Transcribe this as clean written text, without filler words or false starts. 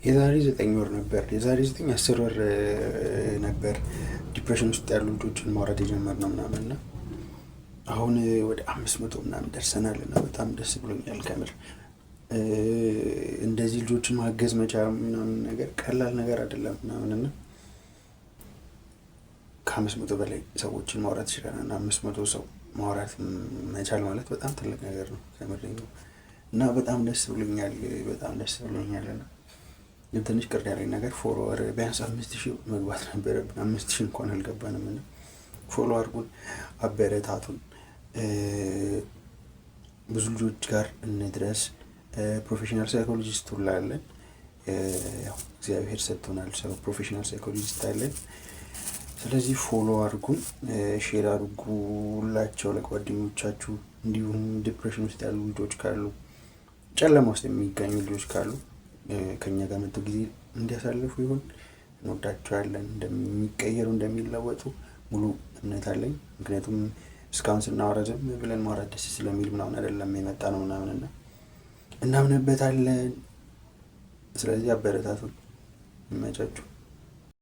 የዛሬ 9 ወር ነበር። የዛሬ 10 ወር ነበር ዲፕሬሽን ውስጥ ያሉ ልጆችን ማውራት የጀመርነው ምናምን እና አሁን ወደ 500 ምናምን ደርሰናል እና በጣም ደስ ብሎኛል ከምር። እንደዚህ ልጆችን ማገዝ መቻል ምናምን ነገር ቀላል ነገር አይደለም ምናምን እና ከ500 በላይ ሰዎችን ማውራት ይችላል እና 500 ሰው ማውራት መቻል ማለት በጣም ትልቅ ነገር ነው ከምር ነው እና በጣም ደስ ብሎኛል። በጣም ደስ ብሎኛል እና ግን ትንሽ ቅር ያለኝ ነገር ፎሎወር ቢያንስ 5000 መግባት ነበረብን። 5000 እንኳን አልገባንም እና ፎሎ አድርጉን፣ አበረታቱን፣ ብዙ ልጆች ጋር እንድረስ። ፕሮፌሽናል ሳይኮሎጂስት ሁላ አለን። ያው እግዚአብሔር ሰጥቶናል ሰው ፕሮፌሽናል ሳይኮሎጂስት አለን። ስለዚህ ፎሎ አድርጉን፣ ሼር አድርጉላቸው ለጓደኞቻችሁ። እንዲሁም ዲፕሬሽን ውስጥ ያሉ ልጆች ካሉ፣ ጨለማ ውስጥ የሚገኙ ልጆች ካሉ ከኛ ጋር መጥቶ ጊዜ እንዲያሳልፉ ይሁን። እንወዳቸዋለን። እንደሚቀየሩ እንደሚለወጡ ሙሉ እምነት አለኝ። ምክንያቱም እስካሁን ስናወራ ዝም ብለን ማውራት ደስ ስለሚል ምናምን አይደለም የመጣ ነው ምናምንና እናምንበታለን። ስለዚህ አበረታቱን። ይመቻችሁ።